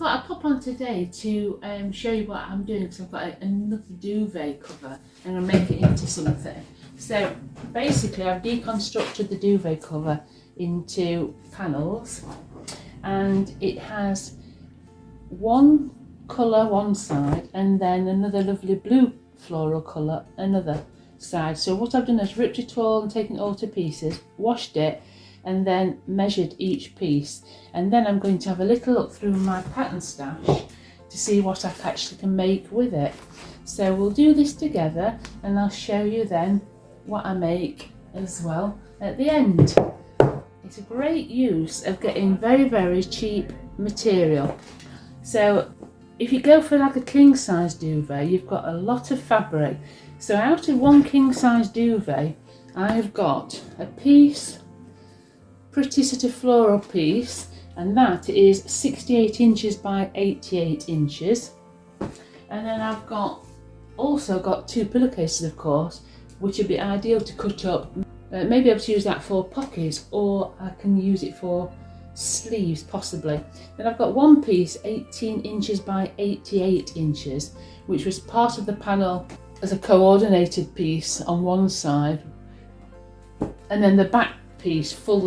thought I'd pop on today to show you what I'm doing, because I've got another duvet cover and I'm going to make it into something. So basically I've deconstructed the duvet cover into panels, and it has one colour one side and then another lovely blue floral colour another side. So what I've done is ripped it all and taken it all to pieces, washed it, and then measured each piece. And then I'm going to have a little look through my pattern stash to see what I actually can make with it. So we'll do this together and I'll show you then what I make as well at the end. It's a great use of getting very, very cheap material. So if you go for like a king size duvet, you've got a lot of fabric. So out of one king size duvet, I've got a piece, pretty sort of floral piece, and that is 68 inches by 88 inches. And then I've also got two pillowcases, of course, which would be ideal to cut up. Maybe able to use that for pockets, or I can use it for sleeves possibly. Then I've got one piece 18 inches by 88 inches, which was part of the panel as a coordinated piece on one side, and then the back piece, full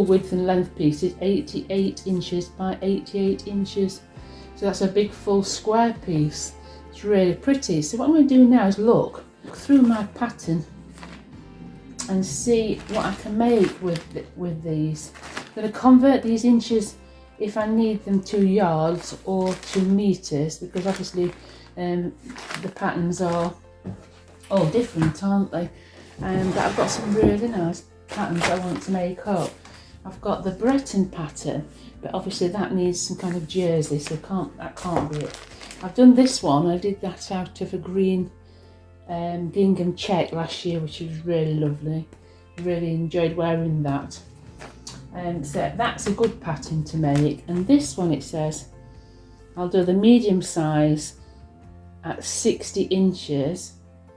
width and length piece, is 88 inches by 88 inches. So that's a big full square piece. It's really pretty. So what I'm going to do now is look through my pattern and see what I can make with these. I'm going to convert these inches if I need them to yards or to meters, because obviously the patterns are all different, aren't they? But I've got some really nice patterns I want to make up. I've got the Breton pattern, but obviously that needs some kind of jersey, so that can't be it. I've done this one. I did that out of a green gingham check last year, which was really lovely. Really enjoyed wearing that. So that's a good pattern to make. And this one, it says I'll do the medium size at 60 inches.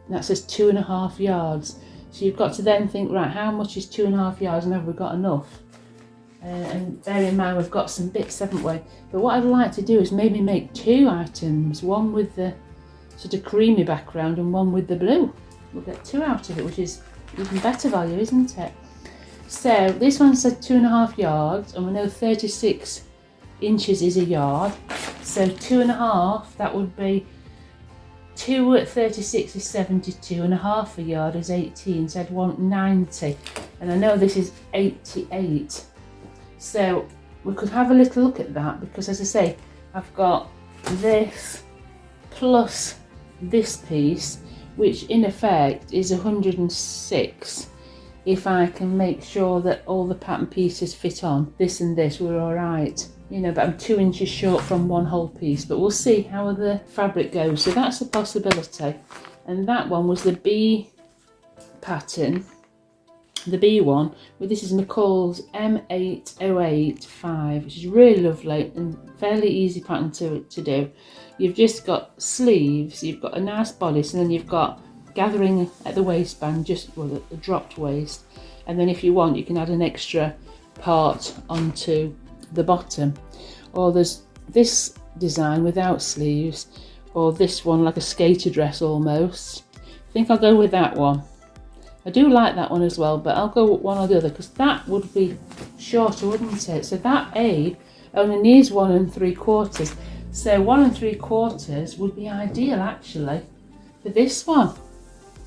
And that says 2.5 yards. So you've got to then think, right, how much is 2.5 yards, and have we got enough? And bear in mind we've got some bits, haven't we? But what I'd like to do is maybe make two items, one with the sort of creamy background and one with the blue. We'll get two out of it, which is even better value, isn't it? So this one said 2.5 yards, and we know 36 inches is a yard. So 2.5, that would be 2 at 36 is 72.5 a yard is 18, so I'd want 90. And I know this is 88. So we could have a little look at that, because as I say, I've got this plus this piece, which in effect is 106. If I can make sure that all the pattern pieces fit on this and this, we're all right. You know, but I'm 2 inches short from one whole piece, but we'll see how the fabric goes. So that's a possibility. And that one was the B pattern, the B one, but this is McCall's M8085, which is really lovely and fairly easy pattern to do. You've just got sleeves, you've got a nice bodice, and then you've got gathering at the waistband, just the dropped waist, and then if you want you can add an extra part onto the bottom. Or there's this design without sleeves, or this one like a skater dress almost. I think I'll go with that one. I do like that one as well, but I'll go with one or the other, because that would be shorter, wouldn't it? So that A only needs 1 3/4. So 1 3/4 would be ideal actually for this one.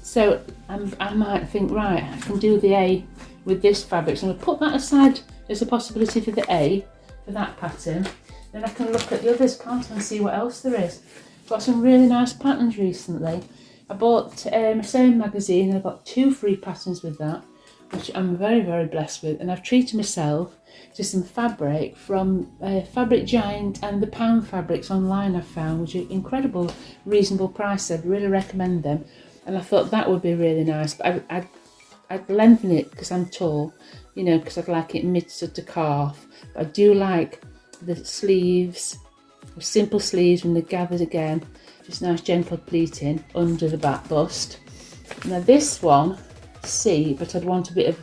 So I might think, right, I can do the A with this fabric. So I'm going to put that aside as a possibility for the A, for that pattern. Then I can look at the others, can't I, and see what else there is. I've got some really nice patterns recently. I bought a sewing magazine and I got 2 free patterns with that, which I'm very, very blessed with. And I've treated myself to some fabric from Fabric Giant and the Pound Fabrics online I've found, which are incredible, reasonable price. I'd really recommend them. And I thought that would be really nice, but I'd lengthen it because I'm tall, you know, because I'd like it mid to calf. But I do like the sleeves, simple sleeves when they're gathered again, just nice gentle pleating under the back bust. Now this one, C, but I'd want a bit of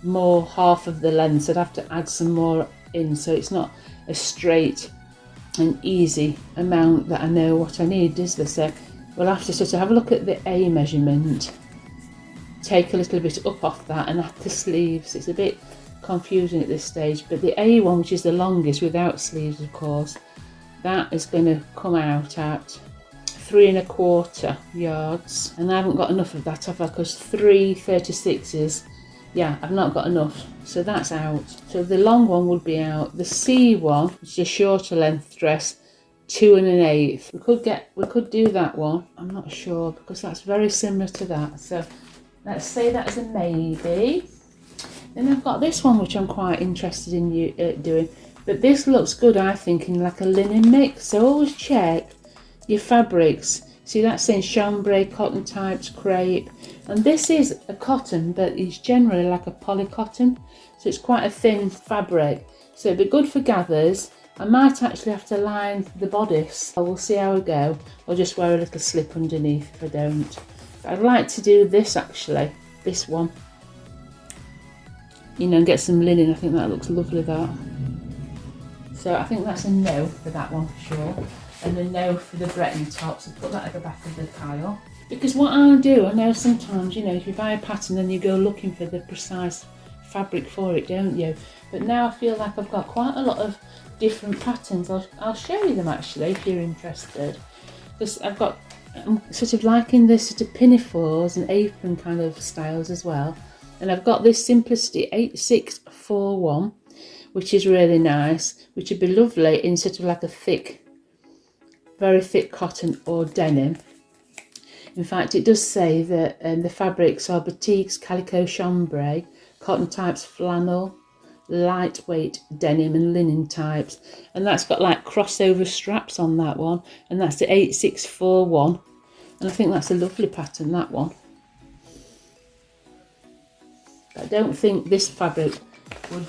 more, half of the length, so I'd have to add some more in, so it's not a straight an easy amount that I know what I need, is there? So we'll have to sort of have a look at the A measurement, take a little bit up off that and add the sleeves. It's a bit confusing at this stage, but the A one, which is the longest without sleeves of course, that is going to come out at 3¼ yards, and I haven't got enough of that, have I? Because 3/36s, yeah, I've not got enough, so that's out. So the long one would be out. The C one, which is a shorter length dress, 2 1/8. We could do that one. I'm not sure because that's very similar to that. So let's say that is a maybe. Then I've got this one which I'm quite interested in doing, but this looks good I think in like a linen mix. So always check your fabrics. See, that's saying chambray, cotton types, crepe, and this is a cotton, but it's generally like a polycotton, so it's quite a thin fabric, so it'd be good for gathers. I might actually have to line the bodice. I will see how I go, or just wear a little slip underneath if I don't. But I'd like to do this actually, this one, you know, and get some linen. I think that looks lovely, that. So I think that's a no for that one for sure. And a no for the Breton top, so put that at the back of the pile. Because what I'll do, I know sometimes, you know, if you buy a pattern then you go looking for the precise fabric for it, don't you? But now I feel like I've got quite a lot of different patterns. I'll show you them actually if you're interested. Because I'm sort of liking this sort of pinafores and apron kind of styles as well. And I've got this Simplicity 8641, which is really nice, which would be lovely in sort of like a thick, very thick cotton or denim. In fact, it does say that the fabrics are batiks, calico, chambray, cotton types, flannel, lightweight denim and linen types. And that's got like crossover straps on that one, and that's the 8641. And I think that's a lovely pattern, that one. But I don't think this fabric would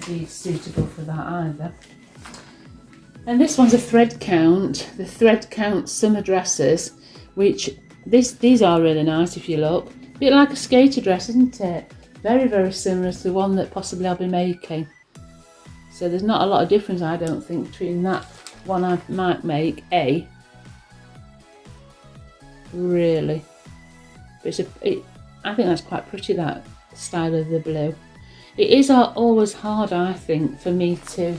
be suitable for that either. And this one's a thread count, the thread count summer dresses, which these are really nice if you look. A bit like a skater dress, isn't it? Very, very similar to the one that possibly I'll be making. So there's not a lot of difference, I don't think, between that one I might make, really. But I think that's quite pretty, that style of the blue. It is always hard, I think, for me to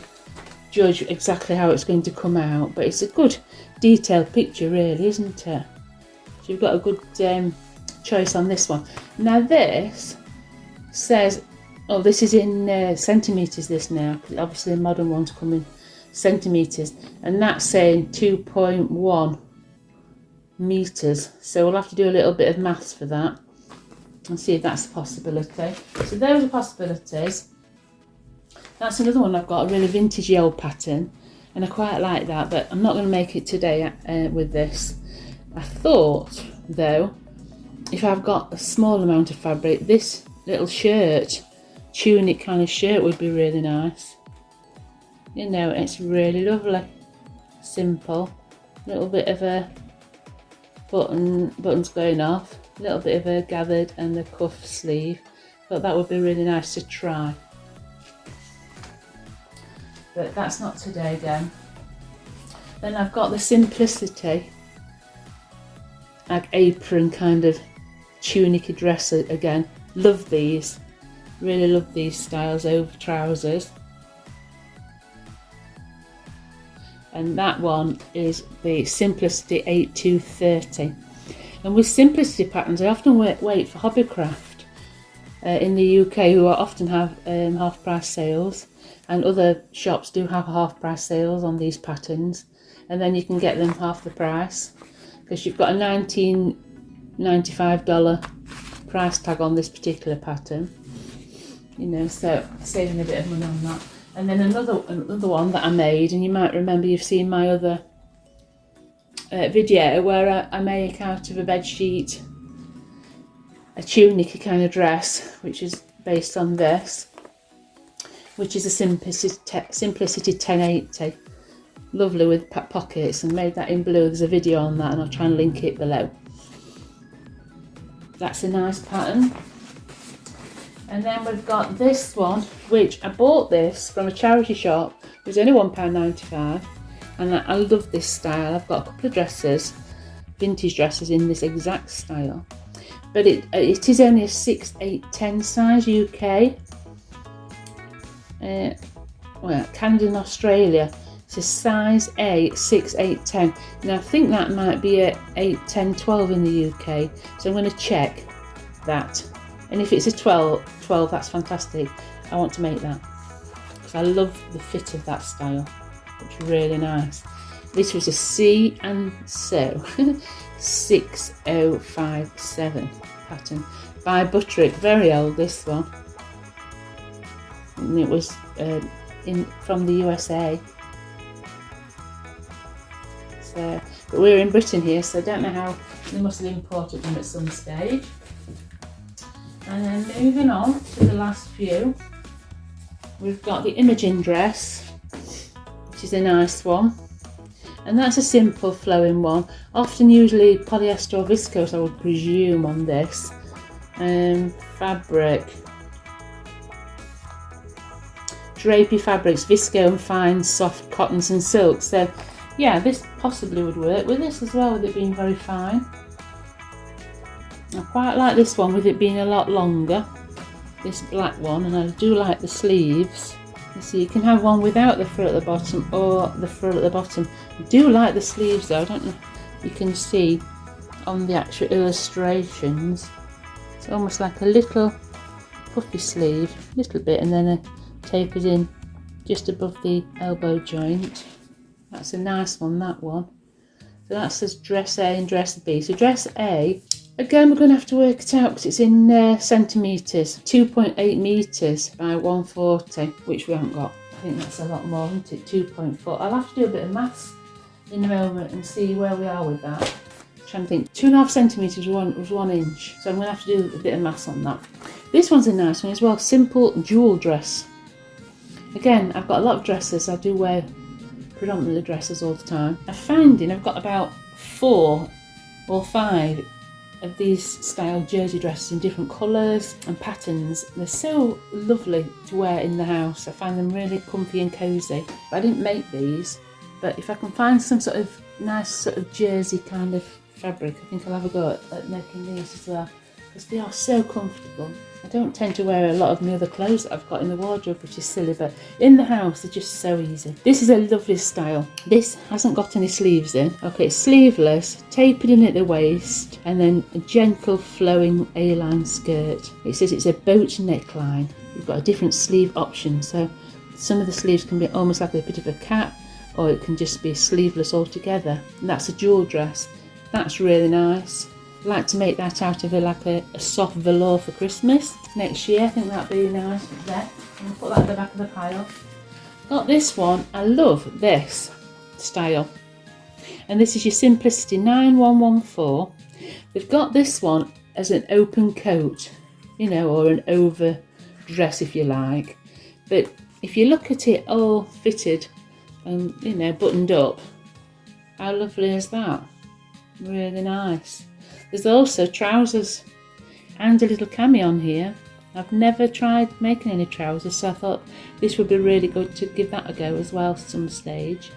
judge exactly how it's going to come out, but it's a good detailed picture really, isn't it? So you've got a good choice on this one. Now this says, oh, this is in centimetres this now, obviously the modern ones come in centimetres, and that's saying 2.1 metres, so we'll have to do a little bit of maths for that and see if that's a possibility. So those are possibilities. That's another one I've got, a really vintagey old pattern, and I quite like that, but I'm not going to make it today with this. I thought though, if I've got a small amount of fabric, this little shirt, tunic kind of shirt would be really nice. You know, it's really lovely, simple, little bit of a buttons going off, a little bit of a gathered and the cuff sleeve. Thought that would be really nice to try. But that's not today again. Then I've got the Simplicity, like apron kind of tunic dress again. Love these, really love these styles over trousers. And that one is the Simplicity 8230. And with Simplicity patterns, I often wait for Hobbycraft in the UK, who often have half price sales. And other shops do have half price sales on these patterns, and then you can get them half the price because you've got a $19.95 price tag on this particular pattern, you know, so saving a bit of money on that. And then another one that I made, and you might remember, you've seen my other video where I make out of a bed sheet a tunic kind of dress, which is based on this, which is a Simplicity 1080. Lovely with pockets, and made that in blue. There's a video on that and I'll try and link it below. That's a nice pattern. And then we've got this one, which I bought this from a charity shop. It was only £1.95, and I love this style. I've got a couple of dresses, vintage dresses in this exact style, but it is only a 6, 8, 10 size UK. Well, Canada and Australia, it's a size A, 6, 8, 10. Now I think that might be a 8, 10, 12 in the UK, so I'm going to check that. And if it's a 12, that's fantastic. I want to make that because I love the fit of that style. It's really nice. This was a C and So 6057 pattern by Butterick. Very old, this one. And it was from the USA. So, but we're in Britain here, so I don't know how they must have imported them at some stage. And then moving on to the last few, we've got the Imaging dress, which is a nice one, and that's a simple flowing one, often usually polyester or viscose, I would presume, on this. Fabric, drapey fabrics, visco and fine soft cottons and silks. So yeah, this possibly would work with this as well, with it being very fine. I quite like this one with it being a lot longer, this black one, and I do like the sleeves. You see, you can have one without the frill at the bottom or the frill at the bottom. I do like the sleeves though. I don't know if you can see on the actual illustrations. It's almost like a little puffy sleeve, a little bit, and then tapered in just above the elbow joint. That's a nice one, that one. So that says dress A and dress B. So dress A, again, we're going to have to work it out because it's in centimetres. 2.8 metres by 140, which we haven't got. I think that's a lot more, isn't it? 2.4. I'll have to do a bit of maths in a moment and see where we are with that. I'm trying to think. 2.5 centimetres was 1 inch. So I'm going to have to do a bit of maths on that. This one's a nice one as well. Simple jewel dress. Again, I've got a lot of dresses. I do wear predominantly dresses all the time. I'm finding I've got about 4 or 5 of these style jersey dresses in different colours and patterns. They're so lovely to wear in the house. I find them really comfy and cosy. I didn't make these, but if I can find some sort of nice sort of jersey kind of fabric, I think I'll have a go at making these as well, because they are so comfortable. I don't tend to wear a lot of my other clothes that I've got in the wardrobe, which is silly, but in the house they're just so easy. This is a lovely style. This hasn't got any sleeves in. Okay, it's sleeveless, tapered in at the waist, and then a gentle flowing A-line skirt. It says it's a boat neckline. You've got a different sleeve option, so some of the sleeves can be almost like a bit of a cap, or it can just be sleeveless altogether. And that's a jewel dress. That's really nice. I'd like to make that out of a soft velour for Christmas next year. I think that'd be nice there. I'm going to put that at the back of the pile. Got this one. I love this style. And this is your Simplicity 9114. They've got this one as an open coat, you know, or an over dress if you like. But if you look at it all fitted and, you know, buttoned up, how lovely is that? Really nice. There's also trousers and a little cami on here. I've never tried making any trousers, so I thought this would be really good to give that a go as well at some stage.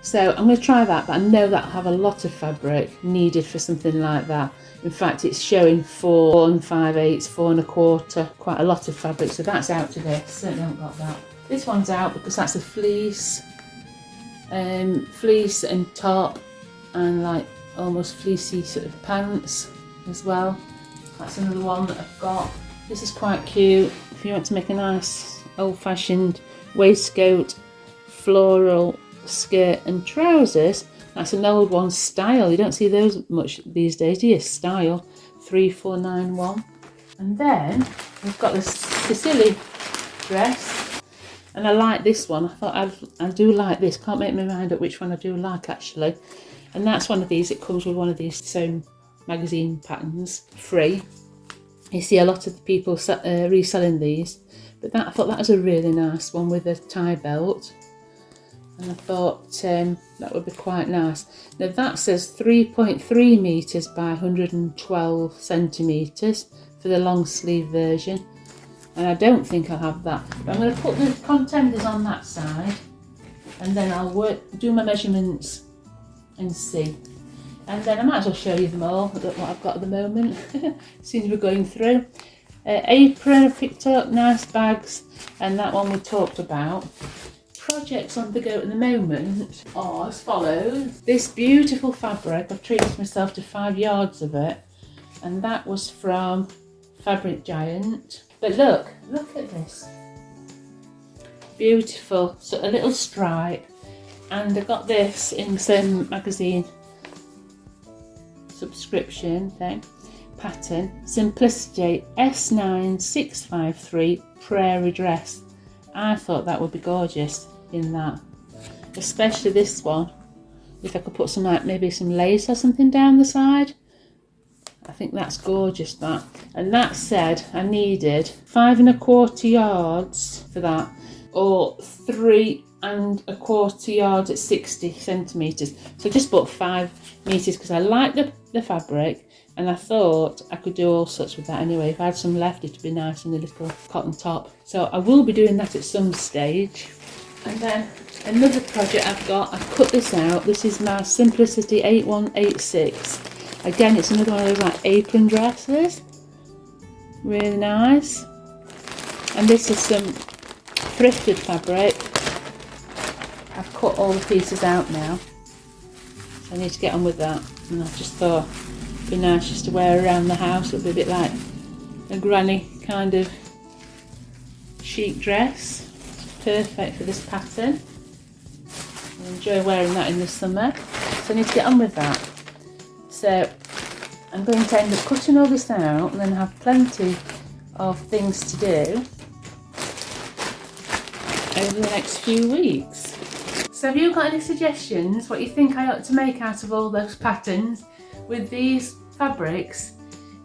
So I'm going to try that, but I know that'll have a lot of fabric needed for something like that. In fact, it's showing 4 5/8, 4 1/4, quite a lot of fabric, so that's out today. Certainly haven't got that. This one's out because that's a fleece and top, and like almost fleecy sort of pants as well. That's another one that I've got. This is quite cute if you want to make a nice old-fashioned waistcoat, floral skirt and trousers. That's an old one, style. You don't see those much these days, do you? Style 3491. And then we've got this Sicily dress, and I like this one. I thought I do like this. Can't make my mind up which one I do like actually. And that's one of these. It comes with one of these sewn magazine patterns, free. You see a lot of the people reselling these, but I thought that was a really nice one with a tie belt, and I thought that would be quite nice. Now that says 3.3 metres by 112 centimetres for the long sleeve version, and I don't think I'll have that. But I'm going to put the contenders on that side, and then I'll do my measurements and see. And then I might as well show you them all, what I've got at the moment, since we're going through. Apron I picked up, nice bags, and that one we talked about. Projects on the go at the moment are as follows. This beautiful fabric, I've treated myself to 5 yards of it, and that was from Fabric Giant. But look at this. Beautiful, so a little stripe, and I got this in the same magazine subscription thing. Pattern, Simplicity S9653 Prairie Dress. I thought that would be gorgeous in that, especially this one. If I could put some, like, maybe some lace or something down the side, I think that's gorgeous, that. And that said, I needed 5 1/4 yards for that, or 3 1/4 yards at 60 centimetres. So I just bought 5 meters because I like the fabric, and I thought I could do all sorts with that anyway. If I had some left, it'd be nice in a little cotton top. So I will be doing that at some stage. And then another project I've got, I've cut this out. This is my Simplicity 8186. Again, it's another one of those like apron dresses. Really nice. And this is some thrifted fabric. I've cut all the pieces out now, so I need to get on with that. And I just thought it'd be nice just to wear around the house. It'll be a bit like a granny kind of chic dress. Perfect for this pattern. I enjoy wearing that in the summer, so I need to get on with that. So I'm going to end up cutting all this out and then have plenty of things to do over the next few weeks. So have you got any suggestions what you think I ought to make out of all those patterns with these fabrics?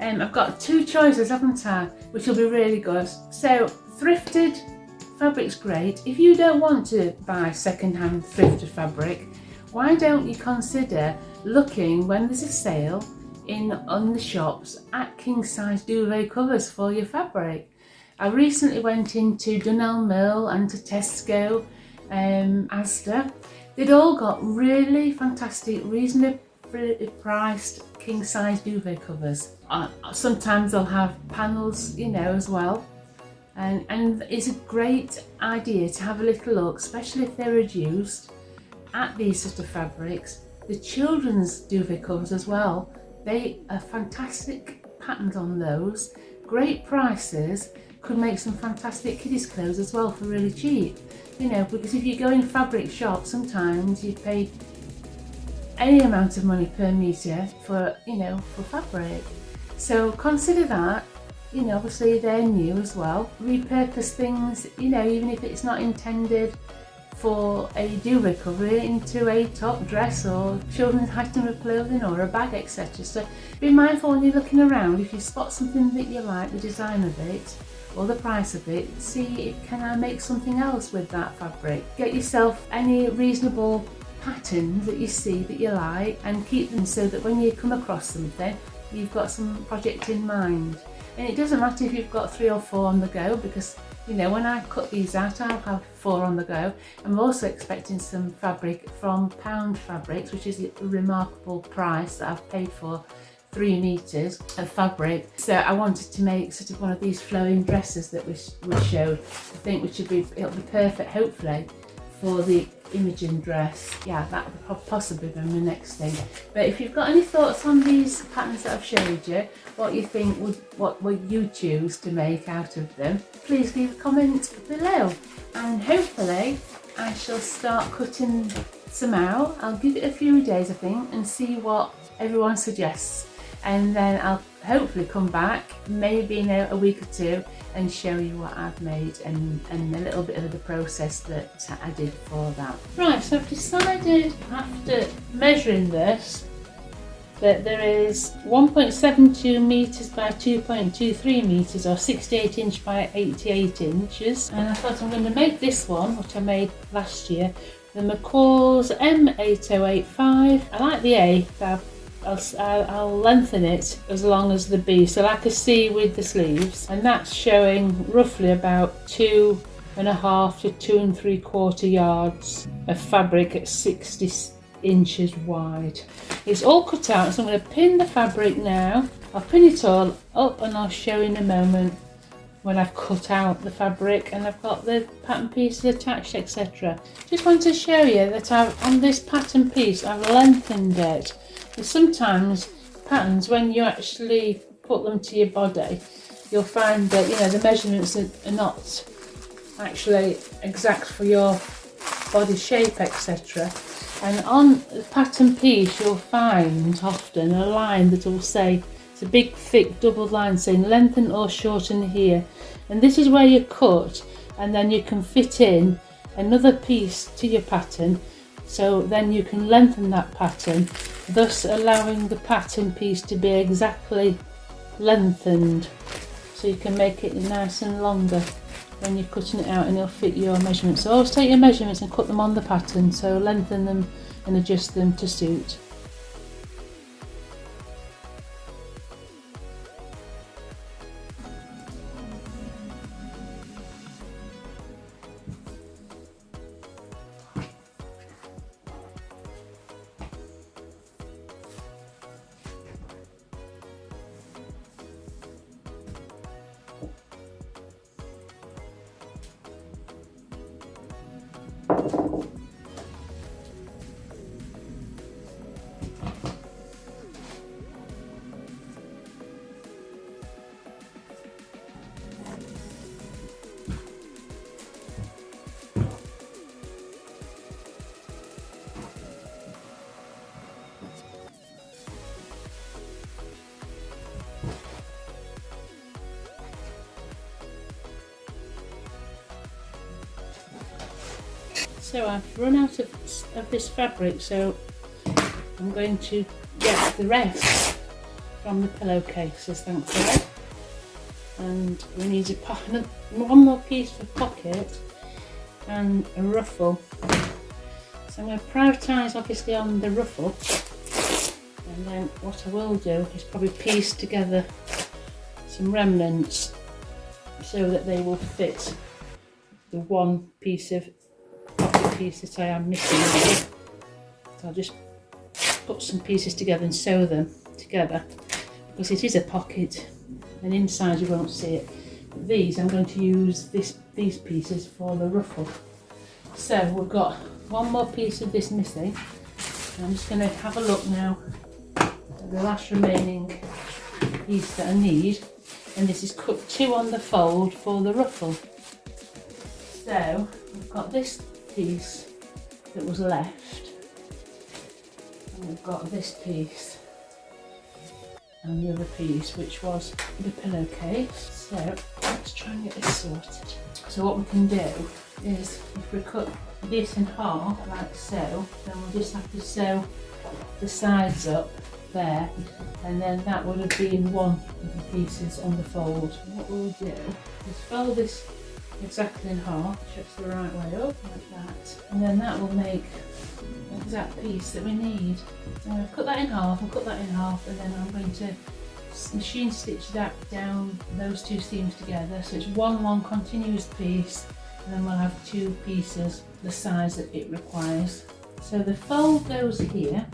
I've got 2 choices, haven't I, which will be really good. So thrifted fabric's great. If you don't want to buy second-hand thrifted fabric, why don't you consider looking when there's a sale on the shops at king-size duvet covers for your fabric. I recently went into Dunelm Mill and to Tesco, Asda. They'd all got really fantastic, reasonably priced king-size duvet covers. Sometimes they'll have panels, you know, as well. And it's a great idea to have a little look, especially if they're reduced, at these sort of fabrics. The children's duvet covers as well, they are fantastic patterns on those, great prices, could make some fantastic kiddies clothes as well for really cheap. You know, because if you go in fabric shops, sometimes you pay any amount of money per metre for, you know, for fabric. So consider that. You know, obviously they're new as well. Repurpose things, you know, even if it's not intended for a duvet cover, into a top dress or children's item of clothing or a bag, etc. So be mindful when you're looking around. If you spot something that you like, the design of it or the price of it, see, can I make something else with that fabric? Get yourself any reasonable patterns that you see that you like and keep them so that when you come across something, you've got some project in mind. And it doesn't matter if you've got 3 or 4 on the go, because, you know, when I cut these out, I'll have 4 on the go. I'm also expecting some fabric from Pound Fabrics, which is a remarkable price that I've paid for 3 meters of fabric. So I wanted to make sort of one of these flowing dresses that we showed. I think it'll be perfect, hopefully, for the Imogen dress. Yeah, that would possibly be my next thing. But if you've got any thoughts on these patterns that I've showed you, what you think what would you choose to make out of them, please leave a comment below, and hopefully I shall start cutting some out. I'll give it a few days, I think, and see what everyone suggests, and then I'll hopefully come back maybe in a week or 2 and show you what I've made and a little bit of the process that I did for that. Right, so I've decided after measuring this that there is 1.72 metres by 2.23 metres, or 68 inch by 88 inches. And I thought I'm going to make this one, which I made last year, the McCalls M8085. I like the A, so I'll lengthen it as long as the B, so like a C with the sleeves, and that's showing roughly about 2 2.5 to 2.75 yards of fabric at 60 inches wide. It's all cut out, so I'm going to pin the fabric now. I'll pin it all up and I'll show you in a moment when I've cut out the fabric and I've got the pattern pieces attached, etc. Just want to show you that on this pattern piece I've lengthened it. Because sometimes patterns, when you actually put them to your body, you'll find that, you know, the measurements are not actually exact for your body shape, etc. And on the pattern piece you'll find often a line that will say, it's a big thick double line saying lengthen or shorten here, and this is where you cut, and then you can fit in another piece to your pattern, so then you can lengthen that pattern, thus allowing the pattern piece to be exactly lengthened, so you can make it nice and longer when you're cutting it out, and it'll fit your measurements. So always take your measurements and cut them on the pattern, so lengthen them and adjust them to suit. So I've run out of this fabric, so I'm going to get the rest from the pillowcases, thankfully. And we need one more piece for pocket and a ruffle. So I'm going to prioritise obviously on the ruffle, and then what I will do is probably piece together some remnants so that they will fit the one piece of pocket piece that I am missing. So I'll just put some pieces together and sew them together, because it is a pocket and inside you won't see it. But these, I'm going to use these pieces for the ruffle. So we've got one more piece of this missing. I'm just going to have a look now at the last remaining piece that I need, and this is cut 2 on the fold for the ruffle. So we've got this piece that was left, and we've got this piece and the other piece, which was the pillowcase. So let's try and get this sorted. So what we can do is, if we cut this in half like so, then we'll just have to sew the sides up there, and then that would have been one of the pieces on the fold. What we'll do is fold this exactly in half, stretch the right way up like that, and then that will make the exact piece that we need. So I'm going to cut that in half and cut that in half, and then I'm going to machine stitch that down, those two seams together, so it's one long continuous piece, and then we'll have 2 pieces the size that it requires. So the fold goes here.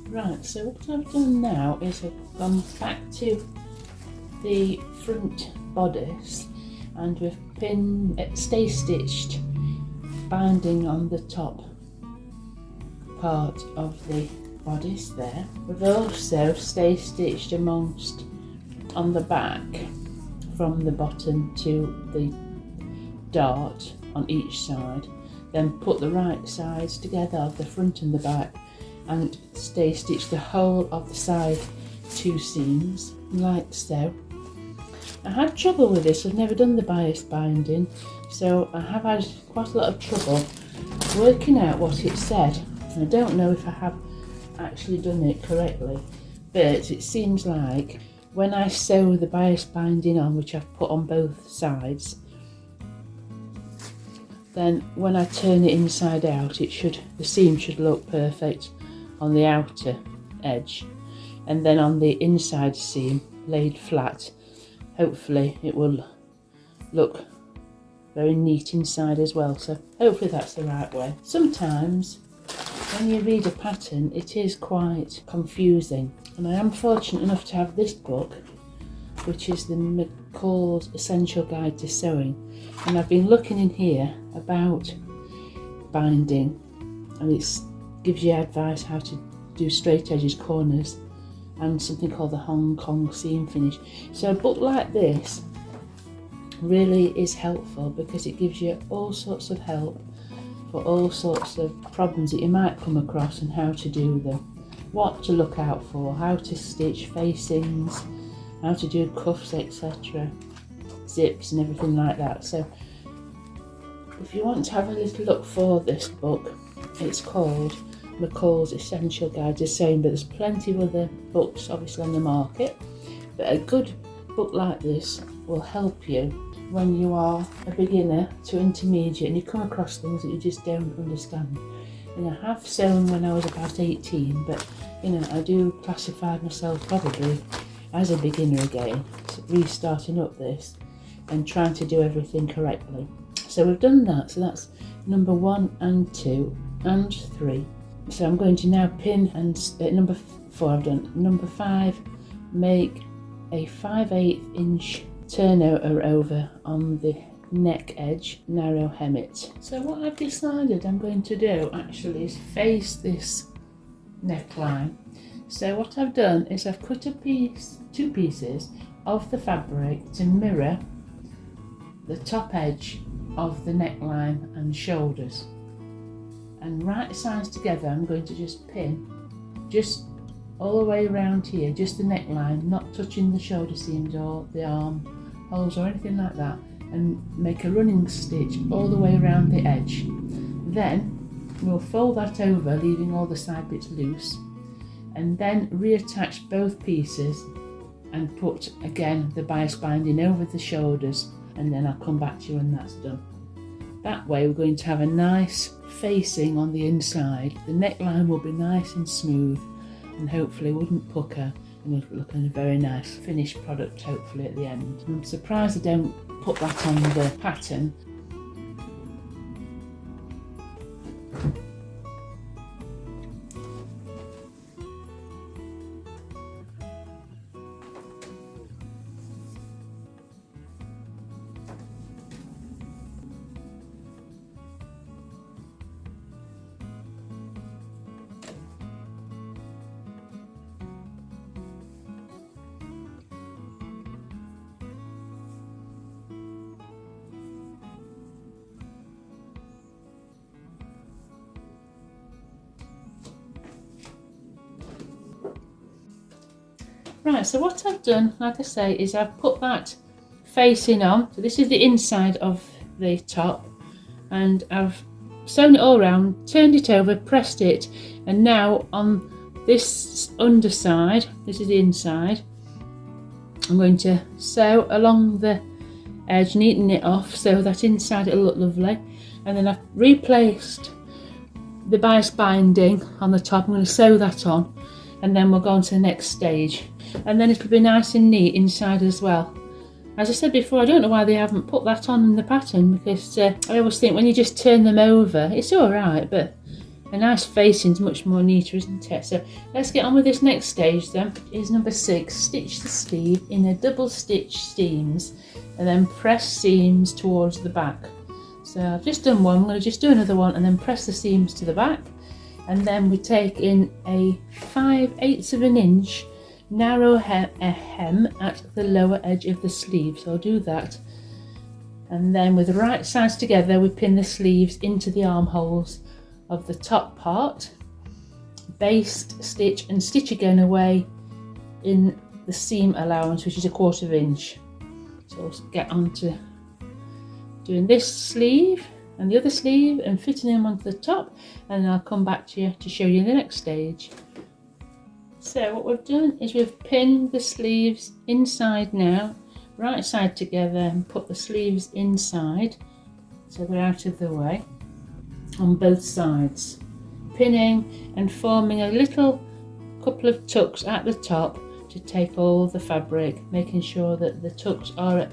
Right, so what I've done now is I've gone back to the front bodice, and we've stay stitched binding on the top part of the bodice there. We've also stay stitched amongst on the back from the bottom to the dart on each side, then put the right sides together of the front and the back, and stay stitch the whole of the side 2 seams like so. I had trouble with this, I've never done the bias binding, so I have had quite a lot of trouble working out what it said. I don't know if I have actually done it correctly, but it seems like when I sew the bias binding on, which I've put on both sides, then when I turn it inside out, the seam should look perfect on the outer edge, and then on the inside seam laid flat, hopefully it will look very neat inside as well. So hopefully that's the right way. Sometimes when you read a pattern it is quite confusing, and I am fortunate enough to have this book, which is the McCall's Essential Guide to Sewing, and I've been looking in here about binding, and it gives you advice how to do straight edges, corners, and something called the Hong Kong seam finish. So a book like this really is helpful because it gives you all sorts of help for all sorts of problems that you might come across and how to do them, what to look out for, how to stitch facings, how to do cuffs, etc., zips and everything like that. So if you want to have a little look for this book, it's called McCall's Essential Guide to Sewing, but there's plenty of other books obviously on the market, but a good book like this will help you when you are a beginner to intermediate and you come across things that you just don't understand. And I have sewn when I was about 18, but you know, I do classify myself probably as a beginner again, restarting up this and trying to do everything correctly. So we've done that, so that's number 1 and 2 and 3. So I'm going to now pin, and number 4 I've done. Number 5, make a 5/8 inch turnover over on the neck edge, narrow hem it. So what I've decided I'm going to do actually is face this neckline. So what I've done is I've cut 2 pieces of the fabric to mirror the top edge of the neckline and shoulders, and right sides together I'm going to just pin just all the way around here, just the neckline, not touching the shoulder seams or the arm holes or anything like that, and make a running stitch all the way around the edge. Then we'll fold that over, leaving all the side bits loose, and then reattach both pieces and put again the bias binding over the shoulders, and then I'll come back to you when that's done. That way we're going to have a nice facing on the inside. The neckline will be nice and smooth and hopefully wouldn't pucker, and it'll look like a very nice finished product hopefully at the end. I'm surprised I don't put that on the pattern. Right, so what I've done, like I say, is I've put that facing on. So this is the inside of the top, and I've sewn it all around, turned it over, pressed it, and now on this underside, this is the inside, I'm going to sew along the edge, neaten it off so that inside it'll look lovely. And then I've replaced the bias binding on the top. I'm going to sew that on, and then we'll go on to the next stage, and then it'll be nice and neat inside as well. As I said before, I don't know why they haven't put that on in the pattern, because I always think when you just turn them over it's alright, but a nice facing's much more neater, isn't it? So let's get on with this next stage then. Is number 6, stitch the sleeve in a double stitch seams and then press seams towards the back. So I've just done one, I'm going to just do another one and then press the seams to the back, and then we take in a 5/8 of an inch narrow hem at the lower edge of the sleeve. So I'll do that, and then with the right sides together we pin the sleeves into the armholes of the top part, baste stitch and stitch again away in the seam allowance, which is 1/4 inch. So we'll get on to doing this sleeve and the other sleeve and fitting them onto the top, and then I'll come back to you to show you the next stage. So what we've done is we've pinned the sleeves inside now, right side together, and put the sleeves inside so they're out of the way on both sides, pinning and forming a little couple of tucks at the top to take all the fabric, making sure that the tucks are at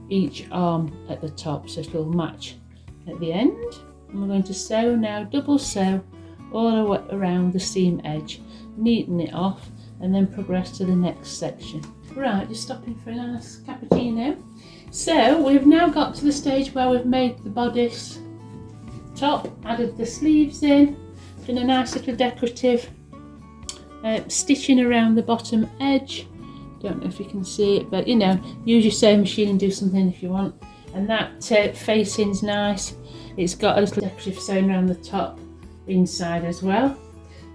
each arm at the top so it'll match at the end. And we're going to sew now, double sew all the way around the seam edge, neaten it off, and then progress to the next section. Right, just stopping for a nice cappuccino. So we've now got to the stage where we've made the bodice top, added the sleeves in, done a nice little decorative stitching around the bottom edge. Don't know if you can see it, but you know, use your sewing machine and do something if you want. And that facing's nice. It's got a little decorative sewing around the top inside as well.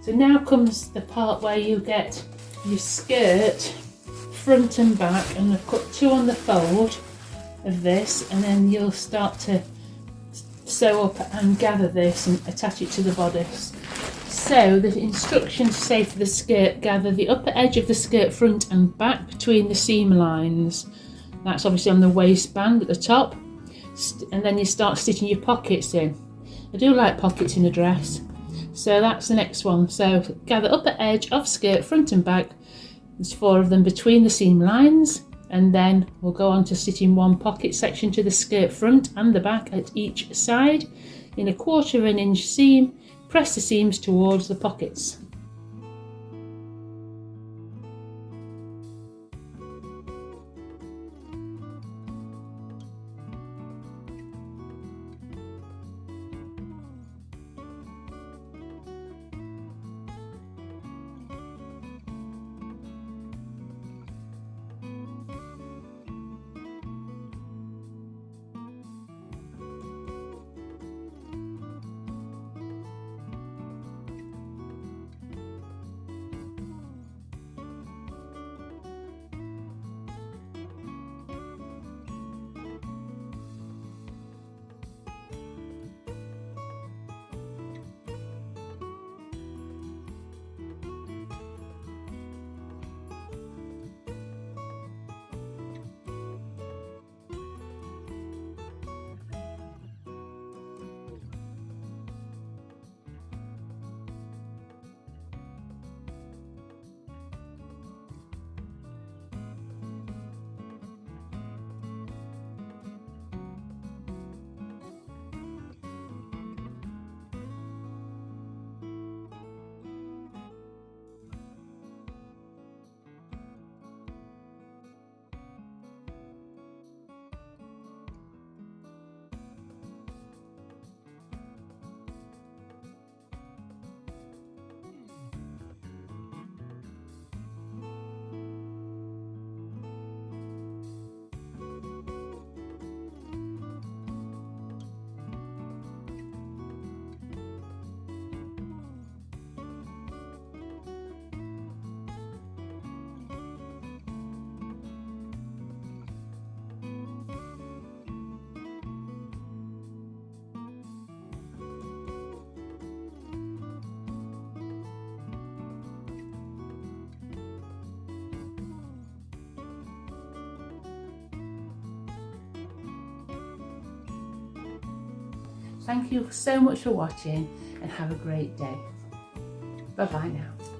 So now comes the part where you get your skirt front and back, and I've cut 2 on the fold of this, and then you'll start to sew up and gather this and attach it to the bodice. So the instructions say for the skirt, gather the upper edge of the skirt front and back between the seam lines. That's obviously on the waistband at the top, and then you start stitching your pockets in. I do like pockets in a dress, so that's the next one. So gather upper edge of skirt front and back, there's 4 of them between the seam lines, and then we'll go on to stitching 1 pocket section to the skirt front and the back at each side in a 1/4 inch seam. Press the seams towards the pockets. Thank you so much for watching, and have a great day. Bye bye now.